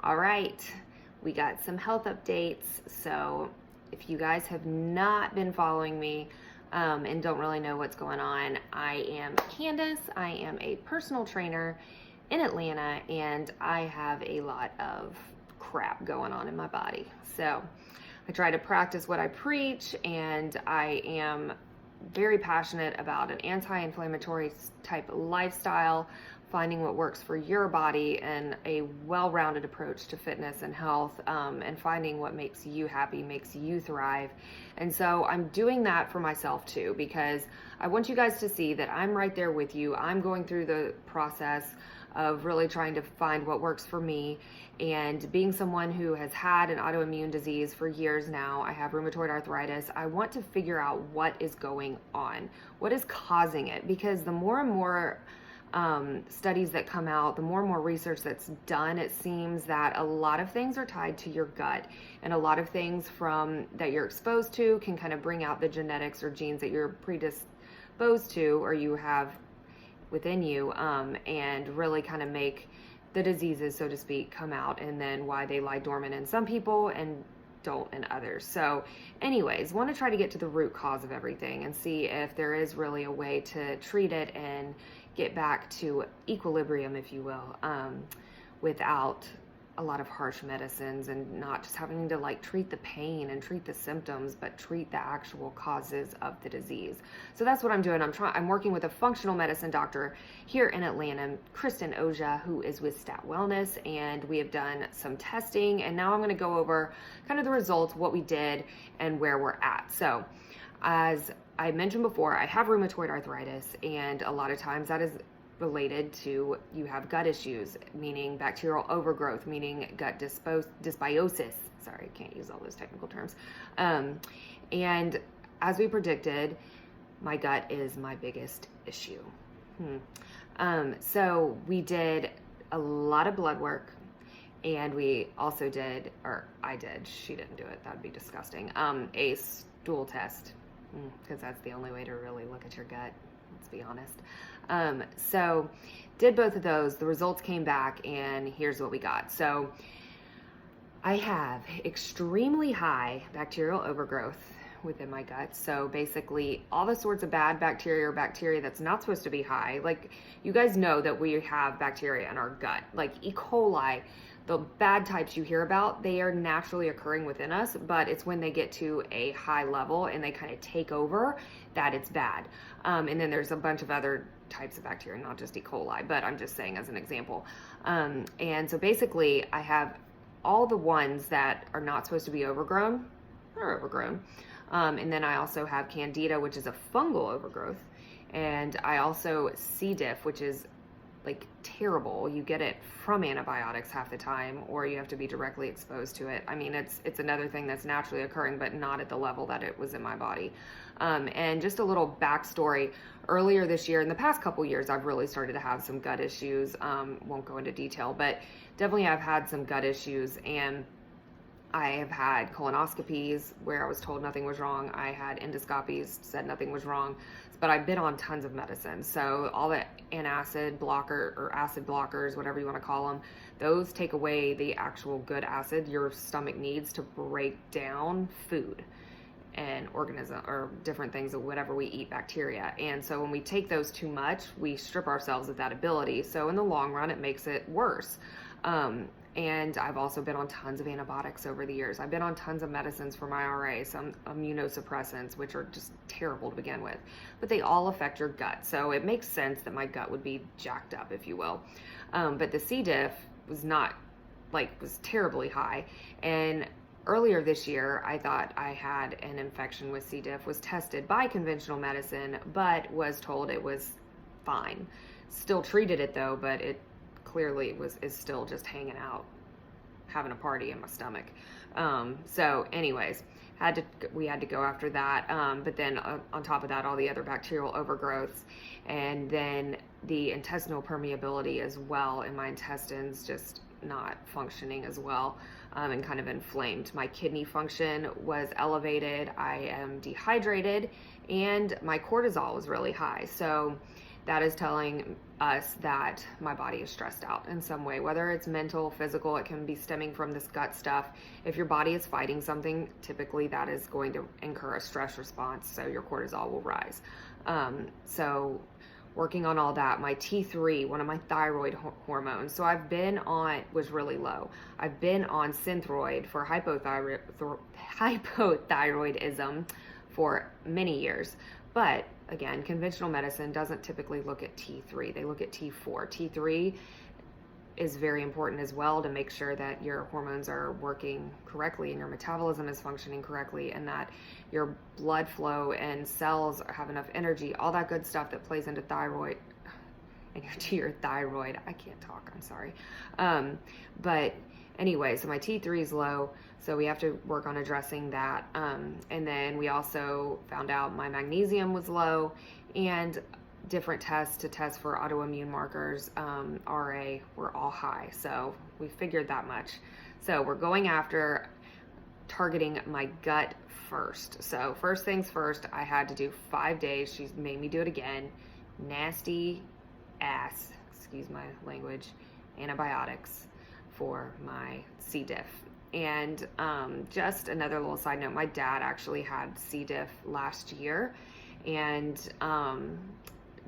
All right, we got some health updates. So, if you guys have not been following me and don't really know what's going on, I am Candace. I am a personal trainer in Atlanta, and I have a lot of crap going on in my body. So, I try to practice what I preach, and I am very passionate about an anti-inflammatory type lifestyle, finding what works for your body, and a well-rounded approach to fitness and health, and finding what makes you happy, makes you thrive. And so I'm doing that for myself too, because I want you guys to see that I'm right there with you. I'm going through the process of really trying to find what works for me. And being someone who has had an autoimmune disease for years now, I have rheumatoid arthritis, I want to figure out what is going on, what is causing it, because the more and more studies that come out, the more and more research that's done, it seems that a lot of things are tied to your gut, and a lot of things from that you're exposed to can kind of bring out the genetics or genes that you're predisposed to or you have within you, and really kind of make the diseases, so to speak, come out, and then why they lie dormant in some people and don't in others. So anyways, want to try to get to the root cause of everything and see if there is really a way to treat it and get back to equilibrium, if you will, without a lot of harsh medicines, and not just having to like treat the pain and treat the symptoms, but treat the actual causes of the disease. So that's what I'm doing. I'm working with a functional medicine doctor here in Atlanta, Kristen Oja, who is with Stat Wellness, and we have done some testing, and now I'm going to go over kind of the results, what we did, and where we're at. So as I mentioned before, I have rheumatoid arthritis, and a lot of times that is related to you have gut issues, meaning bacterial overgrowth, meaning gut dysbiosis. Sorry, I can't use all those technical terms. And as we predicted, my gut is my biggest issue. So we did a lot of blood work, and we also did, or I did, she didn't do it, that'd be disgusting, a stool test, because that's the only way to really look at your gut, let's be honest. So did both of those, the results came back, and here's what we got. So I have extremely high bacterial overgrowth within my gut. So basically all the sorts of bad bacteria or bacteria that's not supposed to be high. Like, you guys know that we have bacteria in our gut, like E. coli. The bad types you hear about, they are naturally occurring within us, but it's when they get to a high level and they kind of take over that it's bad. And then there's a bunch of other types of bacteria, not just E. coli, but I'm just saying as an example. And so basically I have all the ones that are not supposed to be overgrown, are overgrown. And then I also have Candida, which is a fungal overgrowth. And I also C. diff, which is like terrible. You get it from antibiotics half the time, or you have to be directly exposed to it. I mean, it's another thing that's naturally occurring, but not at the level that it was in my body. And just a little backstory, earlier this year, in the past couple years, I've really started to have some gut issues. Won't go into detail, but definitely I've had some gut issues, and I have had colonoscopies where I was told nothing was wrong. I had endoscopies, said nothing was wrong, but I've been on tons of medicine. So all the antacid blocker or acid blockers, whatever you want to call them, those take away the actual good acid your stomach needs to break down food and organism or different things of whatever we eat, bacteria. And so when we take those too much, we strip ourselves of that ability. So in the long run, it makes it worse. And I've also been on tons of antibiotics over the years. I've been on tons of medicines for my RA, some immunosuppressants, which are just terrible to begin with, but they all affect your gut. So it makes sense that my gut would be jacked up, if you will. But the C. diff was was terribly high. And earlier this year, I thought I had an infection with C. diff, was tested by conventional medicine, but was told it was fine. Still treated it though, but it clearly is still just hanging out, having a party in my stomach. So anyways, we had to go after that. But then on top of that, all the other bacterial overgrowths, and then the intestinal permeability as well in my intestines, just not functioning as well, and kind of inflamed. My kidney function was elevated. I am dehydrated, and my cortisol was really high. So that is telling us that my body is stressed out in some way, whether it's mental, physical. It can be stemming from this gut stuff. If your body is fighting something, typically that is going to incur a stress response, so your cortisol will rise. So working on all that. My T3, one of my thyroid hormones, so I've been on, was really low. I've been on Synthroid for hypothyroidism for many years. But again, conventional medicine doesn't typically look at T3. They look at T4. T3 is very important as well to make sure that your hormones are working correctly and your metabolism is functioning correctly and that your blood flow and cells have enough energy, all that good stuff that plays into thyroid and to your thyroid. I can't talk, I'm sorry. But anyway, so my T3 is low, so we have to work on addressing that. And then we also found out my magnesium was low, and different tests to test for autoimmune markers, RA, were all high. So we figured that much. So we're going after targeting my gut first. So first things first, I had to do 5 days. She's made me do it again. Nasty ass, excuse my language, antibiotics for my C. diff. And just another little side note, my dad actually had C. diff last year, and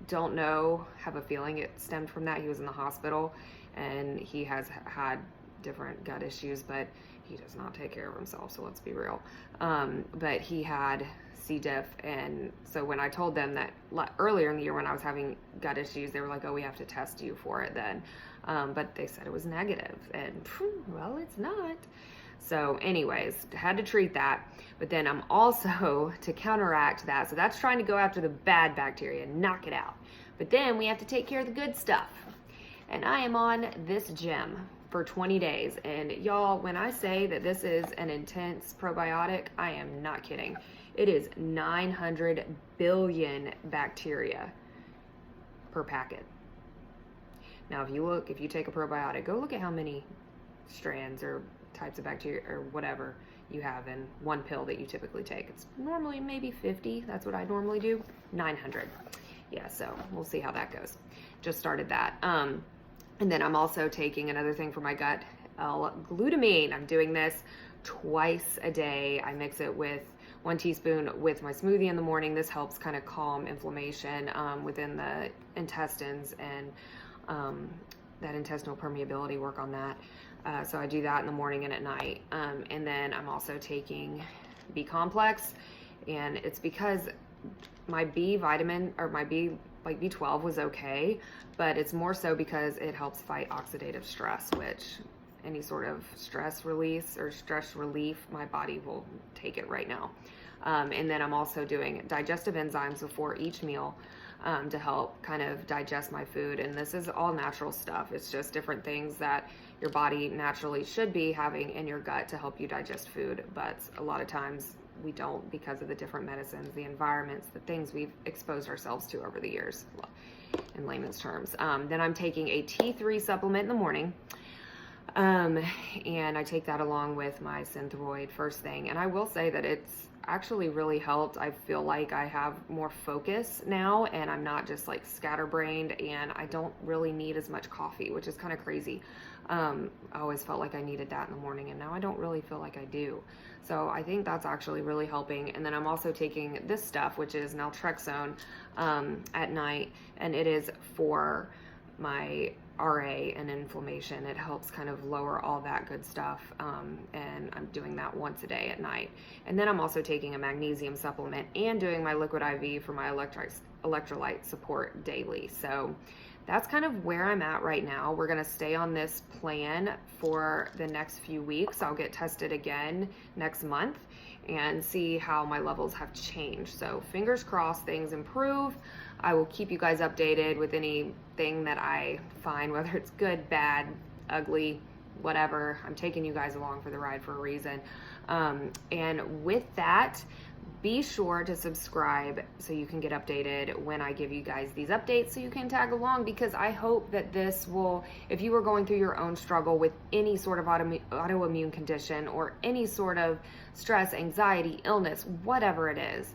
don't know, have a feeling it stemmed from that. He was in the hospital and he has had different gut issues, but he does not take care of himself, so let's be real. But he had C. diff, and so when I told them that earlier in the year when I was having gut issues, they were like, oh, we have to test you for it then. But they said it was negative, and well, it's not. So anyways, had to treat that. But then I'm also, to counteract that, so that's trying to go after the bad bacteria, knock it out. But then we have to take care of the good stuff. And I am on this gym for 20 days. And y'all, when I say that this is an intense probiotic, I am not kidding. It is 900 billion bacteria per packet. Now, if you take a probiotic, go look at how many strands or types of bacteria or whatever you have in one pill that you typically take. It's normally maybe 50. That's what I normally do. 900. Yeah, so we'll see how that goes. Just started that. And then I'm also taking another thing for my gut, L-glutamine. I'm doing this twice a day. I mix it with 1 teaspoon with my smoothie in the morning. This helps kind of calm inflammation within the intestines and that intestinal permeability, work on that. So I do that in the morning and at night. And then I'm also taking B complex, and it's because my B vitamin, or my B, like B12 was okay, but it's more so because it helps fight oxidative stress, which any sort of stress release or stress relief, my body will take it right now. And then I'm also doing digestive enzymes before each meal to help kind of digest my food. And this is all natural stuff. It's just different things that your body naturally should be having in your gut to help you digest food. But a lot of times we don't, because of the different medicines, the environments, the things we've exposed ourselves to over the years, in layman's terms. Then I'm taking a T3 supplement in the morning. And I take that along with my Synthroid first thing. And I will say that it's actually really helped. I feel like I have more focus now, and I'm not just like scatterbrained, and I don't really need as much coffee, which is kind of crazy. I always felt like I needed that in the morning, and now I don't really feel like I do. So I think that's actually really helping. And then I'm also taking this stuff, which is naltrexone, at night, and it is for my RA and inflammation. It helps kind of lower all that good stuff, and I'm doing that once a day at night. And then I'm also taking a magnesium supplement and doing my liquid IV for my electrolyte support daily. So that's kind of where I'm at right now. We're going to stay on this plan for the next few weeks. I'll get tested again next month and see how my levels have changed. So fingers crossed things improve. I will keep you guys updated with anything that I find, whether it's good, bad, ugly, whatever. I'm taking you guys along for the ride for a reason. And with that, be sure to subscribe so you can get updated when I give you guys these updates, so you can tag along, because I hope that this will, if you are going through your own struggle with any sort of autoimmune condition or any sort of stress, anxiety, illness, whatever it is,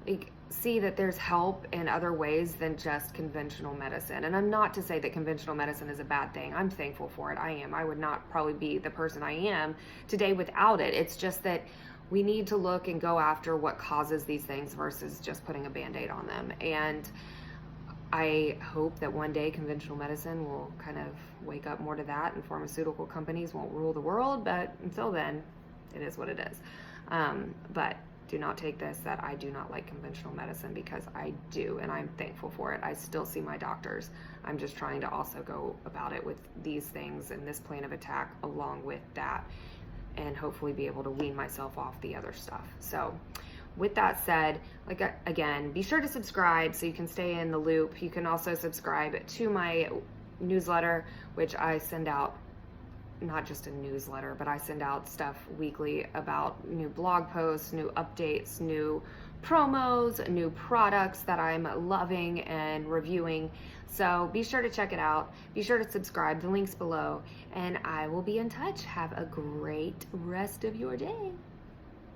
like, see that there's help in other ways than just conventional medicine. And I'm not to say that conventional medicine is a bad thing. I'm thankful for it. I am. I would not probably be the person I am today without it. It's just that we need to look and go after what causes these things versus just putting a Band-Aid on them. And I hope that one day conventional medicine will kind of wake up more to that, and pharmaceutical companies won't rule the world. But until then, it is what it is. But do not take this that I do not like conventional medicine, because I do, and I'm thankful for it. I still see my doctors. I'm just trying to also go about it with these things and this plan of attack along with that, and hopefully be able to wean myself off the other stuff. So with that said, like, again, be sure to subscribe so you can stay in the loop. You can also subscribe to my newsletter, which I send out, not just a newsletter, but I send out stuff weekly about new blog posts, new updates, new promos, new products that I'm loving and reviewing. So be sure to check it out. Be sure to subscribe. The link's below, and I will be in touch. Have a great rest of your day.